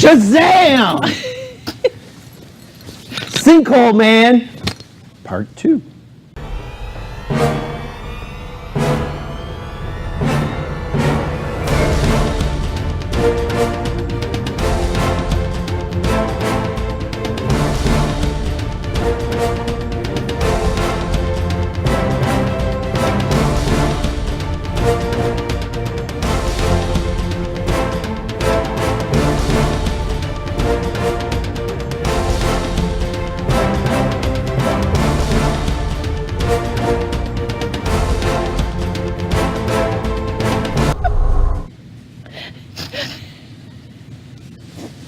Shazam! Sinkhole Man, Part 2.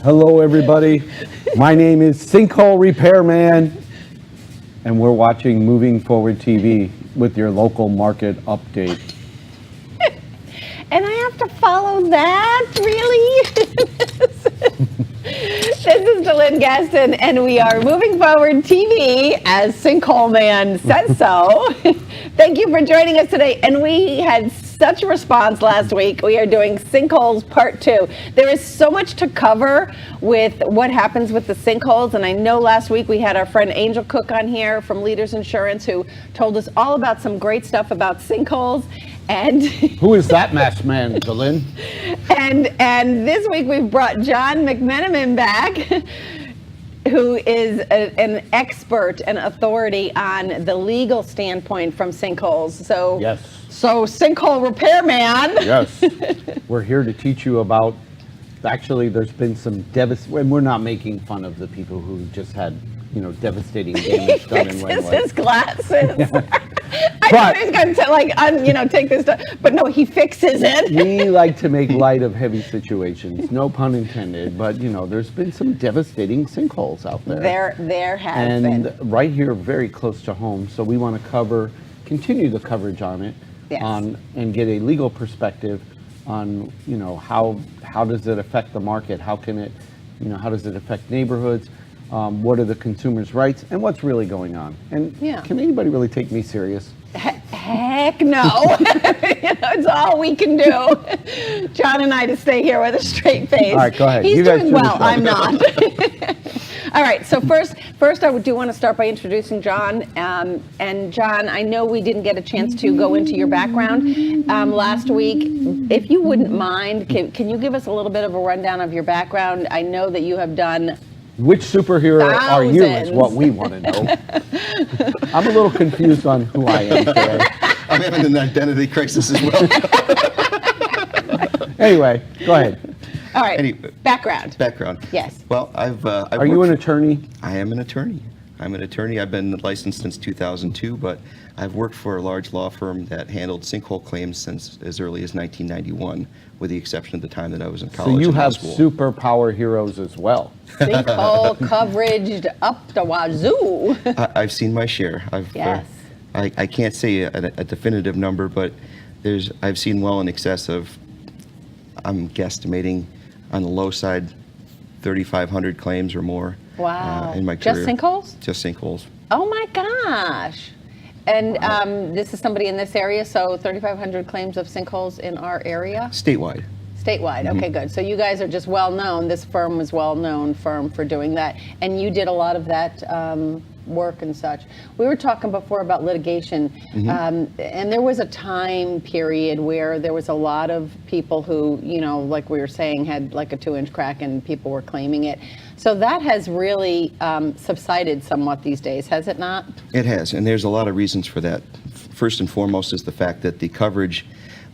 Hello, everybody. My name is Sinkhole Repairman, and we're watching Moving Forward TV with your local market update. And I have to follow that, really? This is DeLynn Gaston, and we are Moving Forward TV, as Sinkhole Man says so. Thank you for joining us today. And we had such a response last week. We are doing Sinkholes Part 2. There is so much to cover with what happens with the sinkholes. And I know last week we had our friend Angel Cook on here from Leaders Insurance, who told us all about some great stuff about sinkholes. And who is that masked man, DeLynn? And this week we've brought John McMenamin back, who is an expert and authority on the legal standpoint from sinkholes. So, yes. So sinkhole repairman. Yes. We're here to teach you about, actually there's been some and we're not making fun of the people who just had, devastating damage done in Langley. His glasses. I thought he was going to take this stuff, but no, he fixes it. We like to make light of heavy situations, no pun intended, but there's been some devastating sinkholes out there. There has been. And right here, very close to home, so we want to continue the coverage on it, yes. And get a legal perspective on, how does it affect the market? How can it, how does it affect neighborhoods? What are the consumers' rights, and what's really going on? And Can anybody really take me serious? Heck no. It's all we can do. John and I to stay here with a straight face. All right, go ahead. He's doing well. I'm not. All right. So first, I do want to start by introducing John. And John, I know we didn't get a chance to go into your background last week. If you wouldn't mind, can you give us a little bit of a rundown of your background? I know that you have done. Which superhero are you is what we want to know. I'm a little confused on who I am today. I'm having an identity crisis as well. Anyway, go ahead. All right, background. Yes. Well, I've Are you an attorney? I am an attorney. I'm an attorney. I've been licensed since 2002, but I've worked for a large law firm that handled sinkhole claims since as early as 1991, with the exception of the time that I was in college. So you and have high school. superpower heroes as well. Sinkhole coverage up the wazoo. I've seen my share. Yes. I can't say a definitive number, but I've seen well in excess of, I'm guesstimating on the low side, 3,500 claims or more. Wow. In my career. Just sinkholes? Just sinkholes. Oh my gosh. And this is somebody in this area, so 3,500 claims of sinkholes in our area? Statewide. Statewide, okay, good. So you guys are just well known. This firm was well known firm for doing that. And you did a lot of that work and such. We were talking before about litigation, and there was a time period where there was a lot of people who, like we were saying, had like a 2-inch crack and people were claiming it. So that has really subsided somewhat these days, has it not? It has, and there's a lot of reasons for that. First and foremost is the fact that the coverage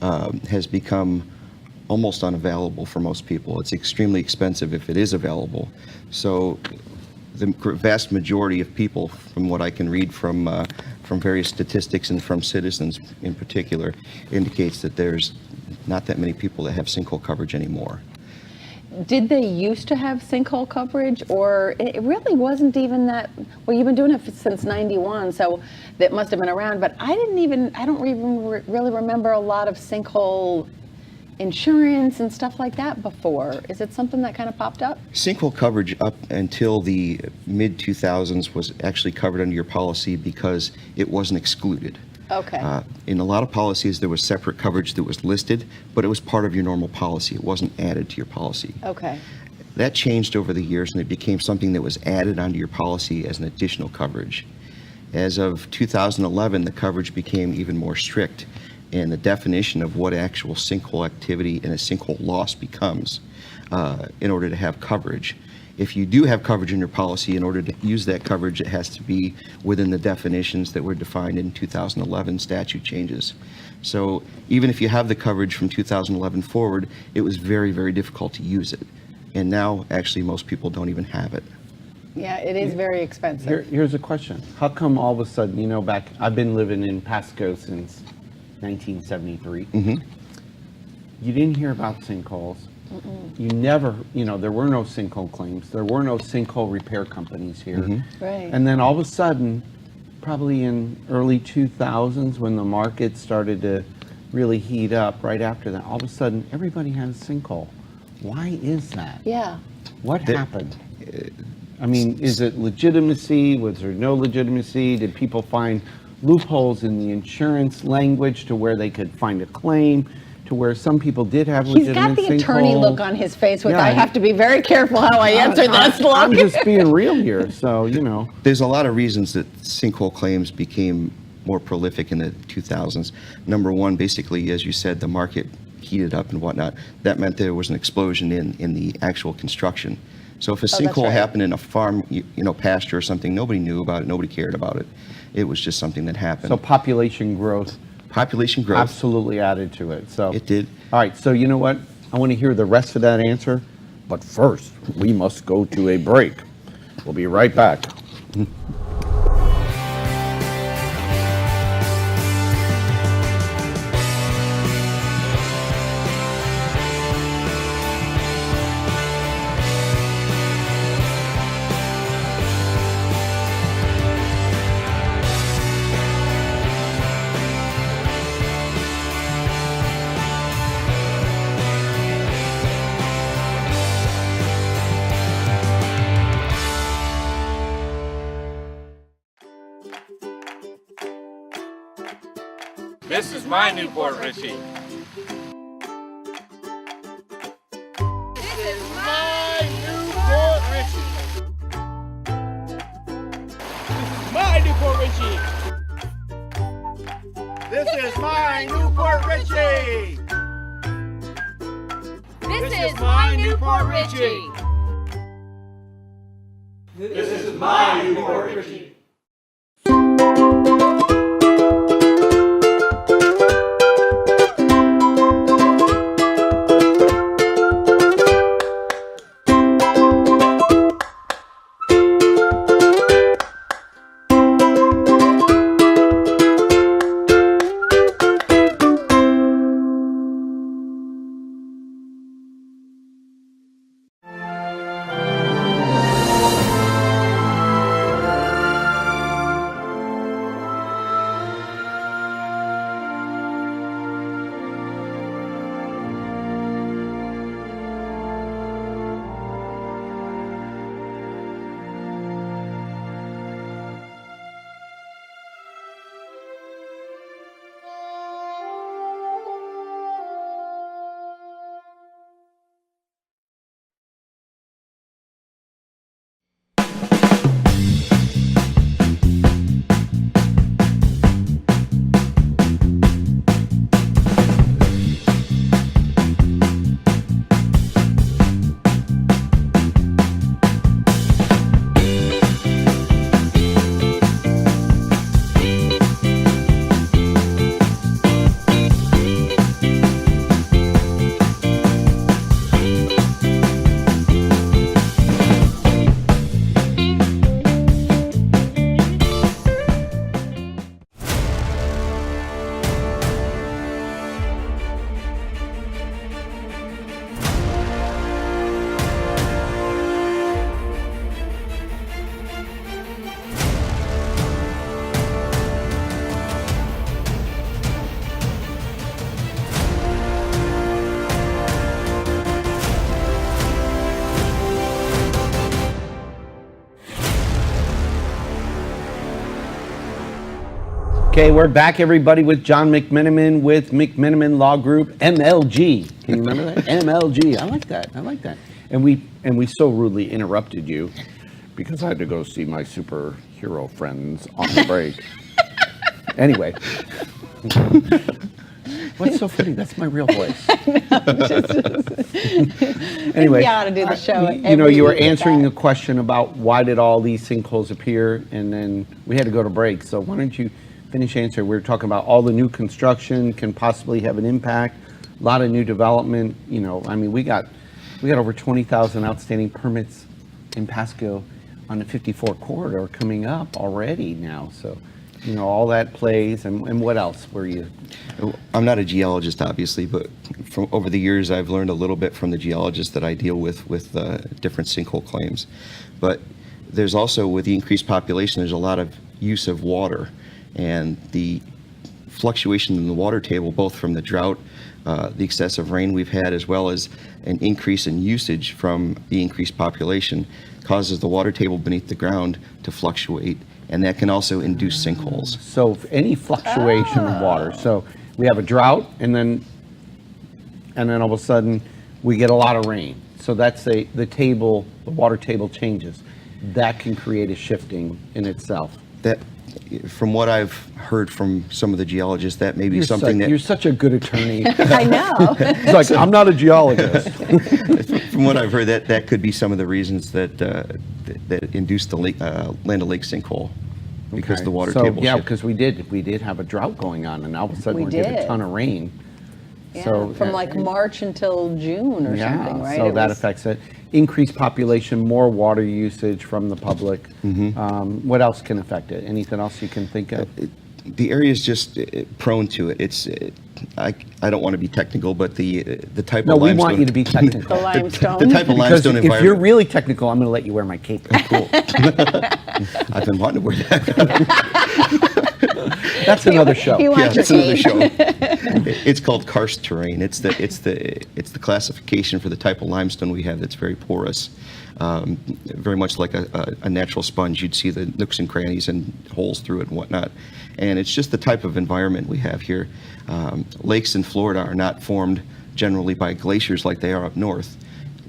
has become almost unavailable for most people. It's extremely expensive if it is available. So the vast majority of people, from what I can read from various statistics and from citizens in particular, indicates that there's not that many people that have sinkhole coverage anymore. Did they used to have sinkhole coverage, or it really wasn't even that? Well, you've been doing it since '91, so that must have been around. But I don't even really remember a lot of sinkhole insurance and stuff like that before. Is it something that kind of popped up? Sinkhole coverage up until the mid-2000s was actually covered under your policy because it wasn't excluded. Okay. In a lot of policies, there was separate coverage that was listed, but it was part of your normal policy. It wasn't added to your policy. Okay. That changed over the years, and it became something that was added onto your policy as an additional coverage. As of 2011, the coverage became even more strict, and the definition of what actual sinkhole activity and a sinkhole loss becomes in order to have coverage. If you do have coverage in your policy, in order to use that coverage, it has to be within the definitions that were defined in 2011 statute changes. So even if you have the coverage from 2011 forward, it was very, very difficult to use it. And now, actually, most people don't even have it. Yeah, it is very expensive. Here's a question. How come all of a sudden, I've been living in Pasco since 1973. You didn't hear about sinkholes. You never, there were no sinkhole claims. There were no sinkhole repair companies here. Right. And then all of a sudden, probably in early 2000s, when the market started to really heat up right after that, all of a sudden, everybody had a sinkhole. Why is that? Yeah. What happened? I mean, is it legitimacy? Was there no legitimacy? Did people find loopholes in the insurance language to where they could find a claim, to where some people did have He's legitimate got the attorney sinkhole? look on his face with, Yeah, I have to be very careful how I answer this look. I'm just being real here, so, There's a lot of reasons that sinkhole claims became more prolific in the 2000s. Number one, basically, as you said, the market heated up and whatnot. That meant there was an explosion in the actual construction. So if a sinkhole right. happened in a farm, pasture or something, nobody knew about it, nobody cared about it. It was just something that happened. So population growth Population growth, absolutely added to it. So it did. All right, so you know what? I want to hear the rest of that answer, but first, we must go to a break. We'll be right back. This is my Newport Richie. This is my Newport Richie. This is my Newport Richie. This is my Newport Richie. This is my Newport Richie. Okay, we're back, everybody, with John McMenamin with McMenamin Law Group, MLG. Can you remember that? MLG. I like that. And we so rudely interrupted you because I had to go see my superhero friends on the break. Anyway. What's so funny? That's my real voice. Anyway, We ought to do the show you know, every you were week with answering that. the question about why did all these sinkholes appear, and then we had to go to break. So why don't you finish answering? We were talking about all the new construction can possibly have an impact, a lot of new development. You know, I mean, we got over 20,000 outstanding permits in Pasco on the 54 corridor coming up already now. So, you know, all that plays, and what else were you? I'm not a geologist, obviously, but from over the years, I've learned a little bit from the geologists that I deal with different sinkhole claims. But there's also, with the increased population, there's a lot of use of water, and the fluctuation in the water table, both from the drought, the excessive rain we've had, as well as an increase in usage from the increased population, causes the water table beneath the ground to fluctuate, and that can also induce sinkholes. So if any fluctuation in water, so we have a drought, and then all of a sudden we get a lot of rain. So that's the water table changes. That can create a shifting in itself. That, from what I've heard from some of the geologists, that may be You're such a good attorney. I know. It's like, I'm not a geologist. from what I've heard, that could be some of the reasons that induced the Land O'Lakes sinkhole, because Okay. the water So, table yeah, shifted. because we did have a drought going on, and all of a sudden We we get a did. ton of rain. Yeah, So, from like March until June or yeah, something, right? so It that was- affects it. Increased population, more water usage from the public. What else can affect it? Anything else you can think of? The area is just prone to it. I don't want to be technical, but the type No, of we limestone. want you to be technical. The limestone. The type of Because limestone if you're environment. really technical, I'm going to let you wear my cape. Cool. I've been wanting to wear that. That's another show. He wants That's your another cape. show. It's called karst terrain. It's the classification for the type of limestone we have that's very porous, very much like a natural sponge. You'd see the nooks and crannies and holes through it and whatnot. And it's just the type of environment we have here. Lakes in Florida are not formed generally by glaciers like they are up north.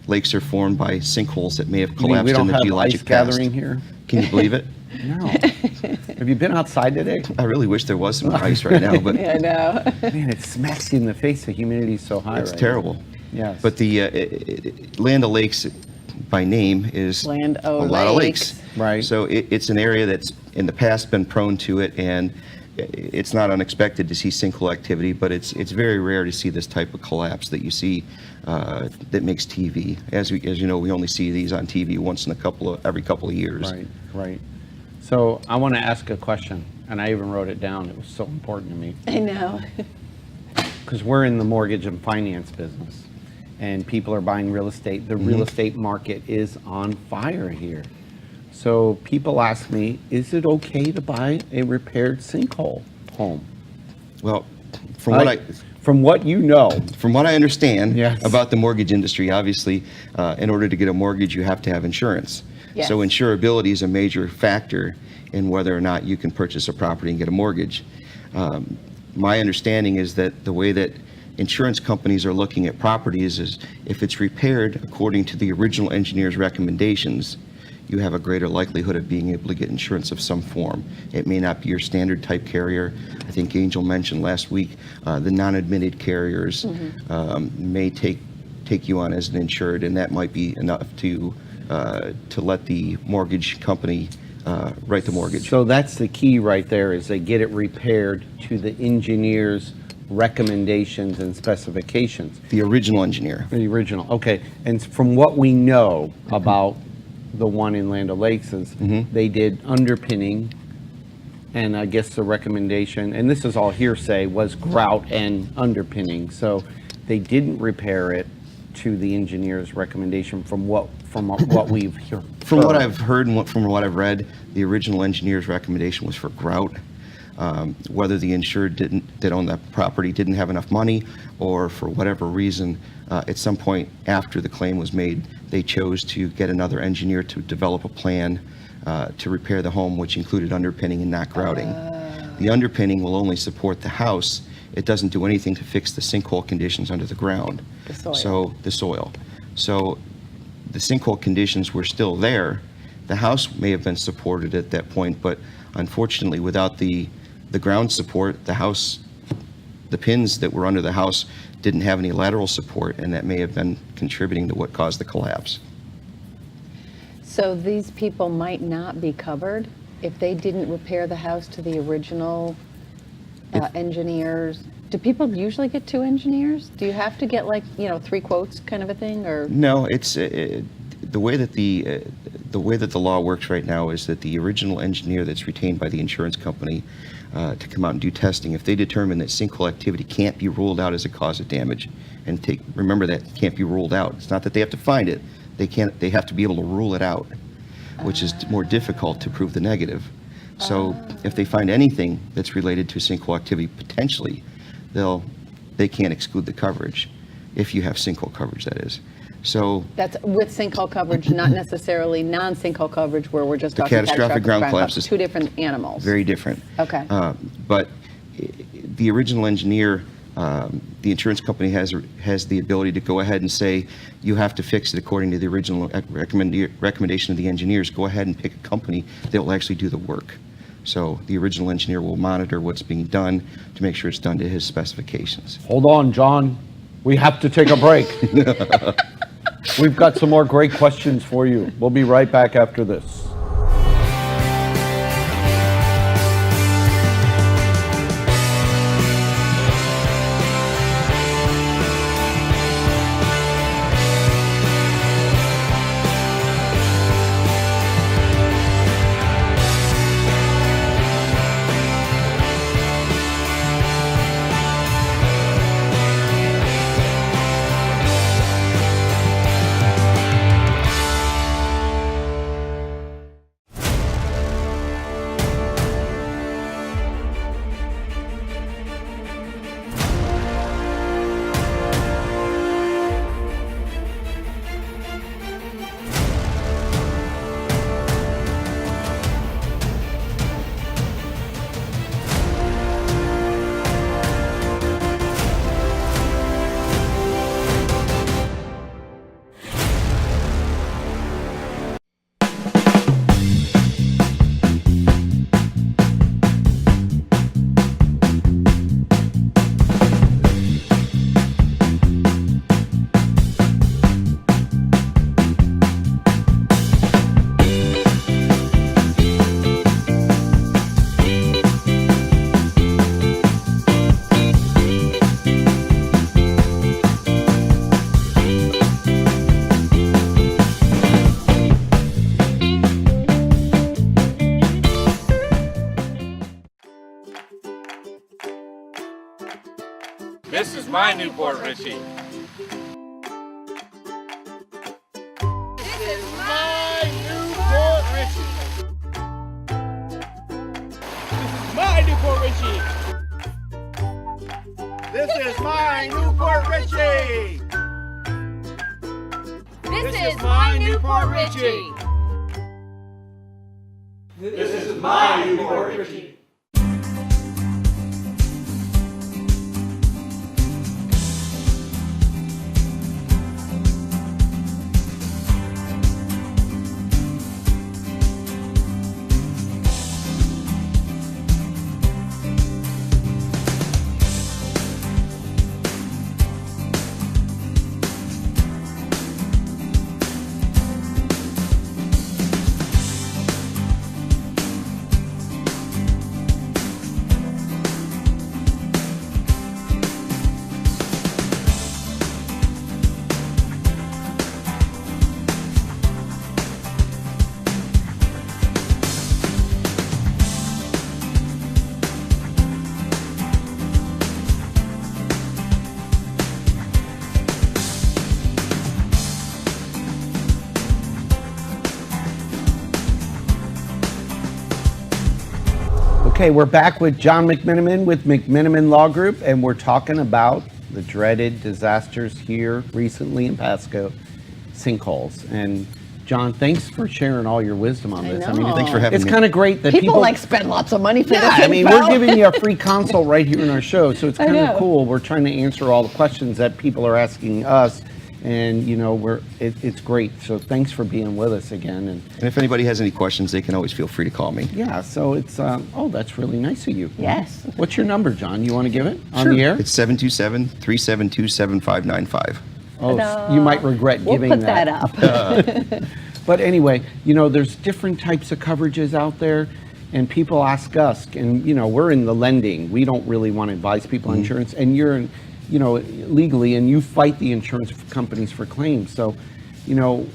Lakes are formed by sinkholes that may have You mean we collapsed don't in the have geologic ice past. gathering here? Can you believe it? No. Have you been outside today? I really wish there was some ice right now, but I know. Man, it smacks you in the face. The humidity's so high. it's right terrible. now. Yes. But the Land O'Lakes, by name, is Land a lot of O'Lakes. lakes. Right. So it's an area that's in the past been prone to it, and it's not unexpected to see sinkhole activity, but it's very rare to see this type of collapse that you see that makes TV. As you know, we only see these on TV once in every couple of years. Right, right. So I want to ask a question, and I even wrote it down. It was so important to me. I know. Because we're in the mortgage and finance business, and people are buying real estate. The real estate market is on fire here. So people ask me, is it okay to buy a repaired sinkhole home? Well, from what From what you know, From what I understand Yes. about the mortgage industry, obviously, in order to get a mortgage, you have to have insurance. Yes. So insurability is a major factor in whether or not you can purchase a property and get a mortgage. My understanding is that the way that insurance companies are looking at properties is if it's repaired according to the original engineer's recommendations, you have a greater likelihood of being able to get insurance of some form. It may not be your standard type carrier. I think Angel mentioned last week, the non-admitted carriers may take you on as an insured, and that might be enough to let the mortgage company write the mortgage. so that's the key right there, is they get it repaired to the engineer's recommendations and specifications. The original engineer. The original, okay. And from what we know about the one in Land O'Lakes is they did underpinning, and I guess the recommendation, and this is all hearsay, was grout and underpinning. So they didn't repair it to the engineer's recommendation from what we've heard. From what I've heard and from what I've read, the original engineer's recommendation was for grout. Whether the insured that owned that property didn't have enough money, or for whatever reason, at some point after the claim was made, they chose to get another engineer to develop a plan to repair the home, which included underpinning and not grouting. The underpinning will only support the house. It doesn't do anything to fix the sinkhole conditions under the ground. The soil. So the soil. So the sinkhole conditions were still there, the house may have been supported at that point, but unfortunately, without the ground support, the pins that were under the house didn't have any lateral support, and that may have been contributing to what caused the collapse. So these people might not be covered if they didn't repair the house to the original engineers. Do people usually get 2 engineers? Do you have to get 3 quotes kind of a thing, or? No, it's the way that the law works right now is that the original engineer that's retained by the insurance company to come out and do testing, if they determine that sinkhole activity can't be ruled out as a cause of damage, and remember that it can't be ruled out. It's not that they have to find it; they have to be able to rule it out, which is more difficult to prove the negative. So if they find anything that's related to sinkhole activity potentially, they can't exclude the coverage, if you have sinkhole coverage, that is. So That's with sinkhole coverage, not necessarily non-sinkhole coverage where we're just The talking catastrophic ground collapse is 2 different animals. very different. Okay. But the original engineer, the insurance company has the ability to go ahead and say, you have to fix it according to the original recommendation of the engineers. Go ahead and pick a company that will actually do the work. So the original engineer will monitor what's being done to make sure it's done to his specifications. Hold on, John. We have to take a break. We've got some more great questions for you. We'll be right back after this. This is my Newport Richie. This is my Newport Richie. This is my Newport Richie. This is my Newport Richie. This is my Newport Richie. This is my Newport Richie. Okay, we're back with John McMenamin with McMenamin Law Group, and we're talking about the dreaded disasters here recently in Pasco, sinkholes. And John, thanks for sharing all your wisdom on I this. know. Thanks for having it's me. kind of great that People spend lots of money for Yeah, this I mean, info. we're giving you a free consult right here in our show, so it's I kind know. of cool. We're trying to answer all the questions that people are asking us, And, you know, it's great. So thanks for being with us again. And And if anybody has any questions, they can always feel free to call me. yeah, so it's, oh, that's really nice of you. Yes. What's your number, John? You want to give it on the air? It's 727-372-7595. Oh, Ta-da. you might regret We'll giving put that. that up. But anyway, you know, there's different types of coverages out there, and people ask us, and, you know, we're in the lending. We don't really want to advise people on insurance, and you're, you know, legally, and you fight the insurance companies for claims. So, you know,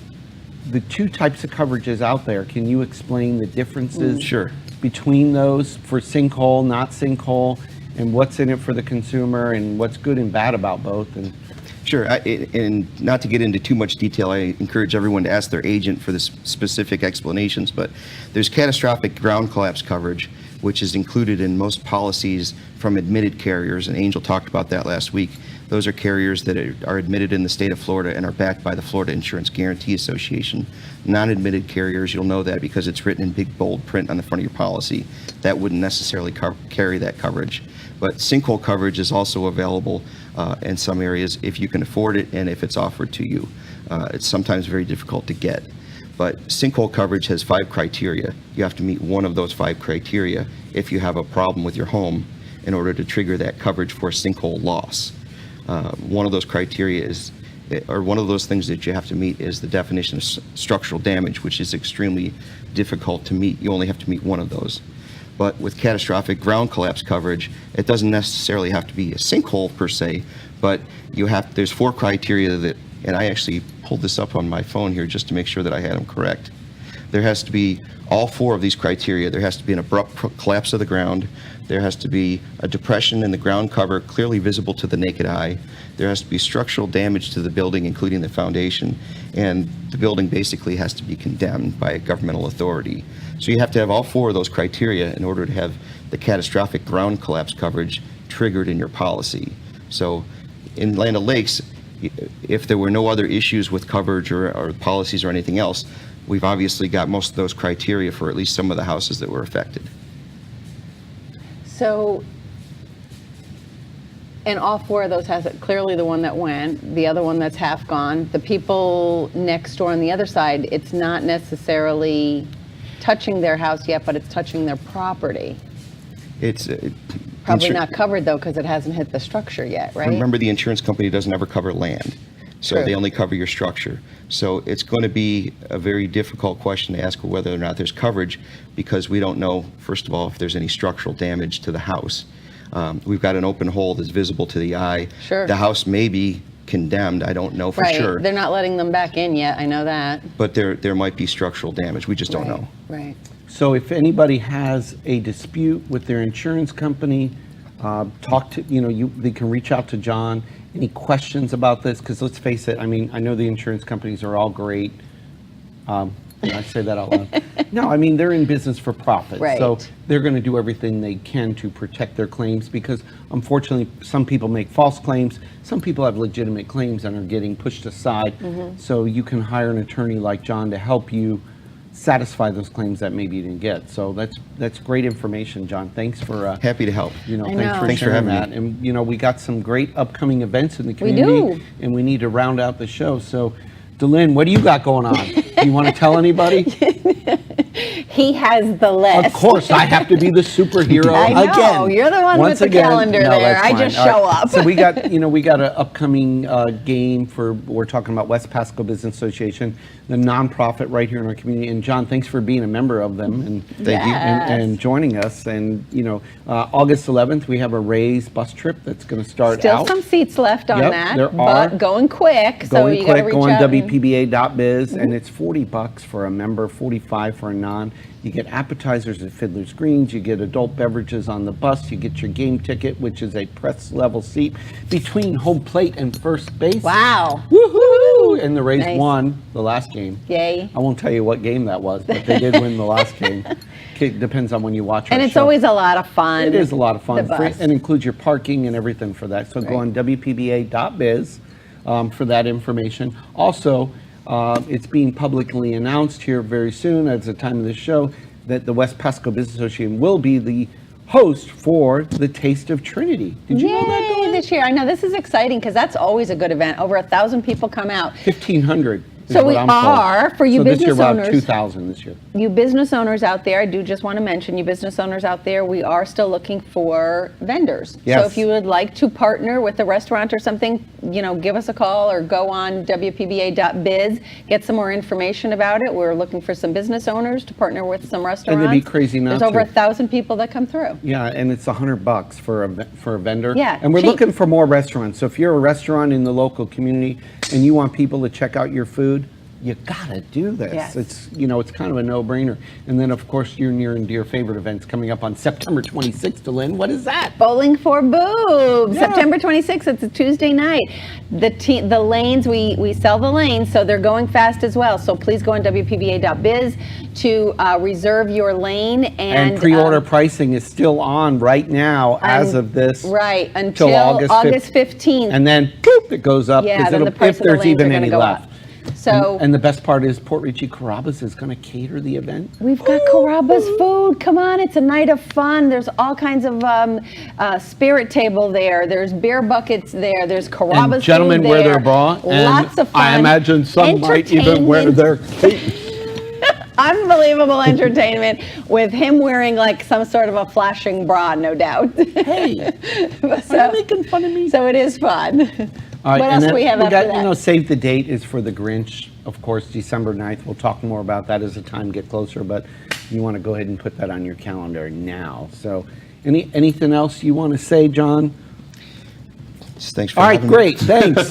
the two types of coverages out there, can you explain the differences Sure. between those for sinkhole, not sinkhole, and what's in it for the consumer, and what's good and bad about both? And Sure, and not to get into too much detail, I encourage everyone to ask their agent for the specific explanations, but there's catastrophic ground collapse coverage, which is included in most policies from admitted carriers, and Angel talked about that last week. Those are carriers that are admitted in the state of Florida and are backed by the Florida Insurance Guarantee Association. Non-admitted carriers, you'll know that because it's written in big bold print on the front of your policy. That wouldn't necessarily carry that coverage. But sinkhole coverage is also available in some areas if you can afford it and if it's offered to you. It's sometimes very difficult to get. But sinkhole coverage has 5 criteria. You have to meet one of those 5 criteria if you have a problem with your home in order to trigger that coverage for sinkhole loss. One of those criteria is, or one of those things that you have to meet is the definition of structural damage, which is extremely difficult to meet. You only have to meet one of those. But with catastrophic ground collapse coverage, it doesn't necessarily have to be a sinkhole per se, but there's 4 criteria that, and I actually pulled this up on my phone here just to make sure that I had them correct. There has to be all 4 of these criteria. There has to be an abrupt collapse of the ground. There has to be a depression in the ground cover clearly visible to the naked eye. There has to be structural damage to the building, including the foundation, and the building basically has to be condemned by a governmental authority. So you have to have all 4 of those criteria in order to have the catastrophic ground collapse coverage triggered in your policy. So in Land O'Lakes, if there were no other issues with coverage or policies or anything else, we've obviously got most of those criteria for at least some of the houses that were affected. So, and all 4 of those has it, clearly the one that went, the other one that's half gone. The people next door on the other side, it's not necessarily touching their house yet, but it's touching their property. It's Probably not covered though, because it hasn't hit the structure yet, right? Remember, the insurance company doesn't ever cover land, so True. they only cover your structure. So it's going to be a very difficult question to ask whether or not there's coverage, because we don't know, first of all, if there's any structural damage to the house. We've got an open hole that's visible to the eye. Sure. The house may be condemned, I don't know for Right, sure, they're not letting them back in yet, I know that. but there might be structural damage, we just don't know. Right. so if anybody has a dispute with their insurance company, talk to, you know, they can reach out to John. Any questions about this? Because let's face it, I mean, I know the insurance companies are all great. Did I say that out loud? No, I mean, they're in business for profit. Right. So they're going to do everything they can to protect their claims, because unfortunately, some people make false claims. Some people have legitimate claims and are getting pushed aside. So you can hire an attorney like John to help you satisfy those claims that maybe you didn't get. So that's great information, John. Thanks for Happy to help. you know, I thanks know. for Thanks for sharing having that. me. And you know, we got some great upcoming events in the We community, do. and we need to round out the show. So, DeLynn, what do you got going on? Do you want to tell anybody? He has the list. Of course, I have to be the superhero I know, again. you're the one Once with the calendar no, there. that's I fine. just All show right. up. So we got, you know, we got an upcoming game we're talking about West Pasco Business Association, the nonprofit right here in our community. And John, thanks for being a member of them and Thank you. and joining us. And you know, August 11th we have a Raise bus trip that's going to start Still out. some seats left on Yep, that, there but are. going quick. So Going you got to quick, reach go on out. and- WPBA.biz, and it's $40 for a member, $45 for a non. You get appetizers at Fiddler's Greens, you get adult beverages on the bus, you get your game ticket, which is a press level seat between home plate and first base. Wow. Woohoo! And the Rays Nice. won the last game. Yay. I won't tell you what game that was, but they did win the last game. It depends on when you watch our And it's show. always a lot of fun. It is a lot of fun, The bus. and includes your parking and everything for that. So go on WPBA.biz for that information. Also, it's being publicly announced here very soon, at the time of this show, that the West Pasco Business Association will be the host for the Taste of Trinity. Did you know that, Yay, Dylan? this year. I know this is exciting because that's always a good event. Over 1,000 people come out. 1,500. is So what we I'm told. are, for you so this year business about owners. 2,000 this year. You business owners out there, I do just want to mention, you business owners out there, we are still looking for vendors. Yes. So if you would like to partner with a restaurant or something, give us a call or go on WPBA.biz, get some more information about it. We're looking for some business owners to partner with some restaurants. be crazy not There's over to. 1,000 people that come through. Yeah, and it's $100 for a vendor. Yeah, and we're cheap. looking for more restaurants. So if you're a restaurant in the local community and you want people to check out your food, you gotta do this. Yes. It's kind of a no-brainer. And then of course your near and dear favorite events coming up on September 26th. Lynn, what is that? Bowling for Boobs, Yeah. September 26th. It's a Tuesday night. The lanes, we sell the lanes, so they're going fast as well. So please go on WPBA.biz to reserve your lane. And pre-order pricing is still on right now as of this. Right, until August August 15th. And then poof, it goes up. Yeah, 'cause then the it'll- price if of the there's lanes even are gonna any go left. up. So And the best part is Port Richey Carrabba's is going to cater the event. we've got Carrabba's food. Come on, it's a night of fun. There's all kinds of spirit table there. There's beer buckets there. There's Carrabba's And gentlemen food wear there. their bra. And Lots of fun. I imagine some might even wear Entertainment. their cape. Unbelievable entertainment with him wearing like some sort of a flashing bra, no doubt. Hey, are you making fun of me? So it is fun. All right, What and else then do we have after got, that? save the date is for the Grinch, of course, December 9th. We'll talk more about that as the time get closer, but you want to go ahead and put that on your calendar now. So anything else you want to say, John? Just thanks for All right, having me. great, thanks.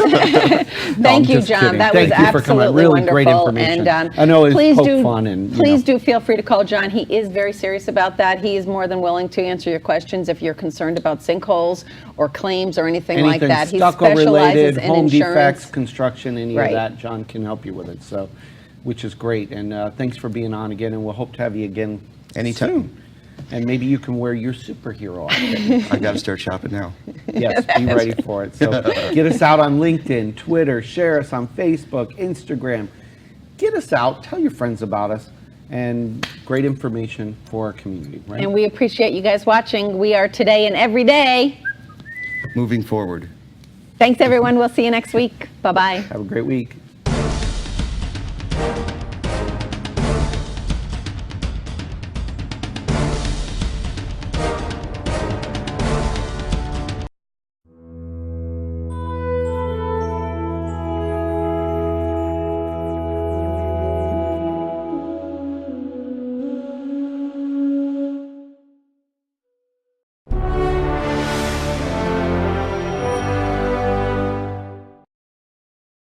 Thank you, just John. kidding. That Thank was you for coming. absolutely Really wonderful. great information. And I know it's please poke do, fun and, please do feel free to call John. He is very serious about that. He is more than willing to answer your questions if you're concerned about sinkholes or claims or anything like anything that. He stucco specializes related, in home insurance. defects, construction, any Right. of that, John can help you with it. So, which is great. And thanks for being on again. And we'll hope to have you again Anytime. soon. And maybe you can wear your superhero outfit. I got to start shopping now. Yes, be ready for it. So get us out on LinkedIn, Twitter, share us on Facebook, Instagram. Get us out, tell your friends about us, and great information for our community, right? And we appreciate you guys watching. We are Today and Every Day. Moving forward. Thanks, everyone. We'll see you next week. Bye-bye. Have a great week.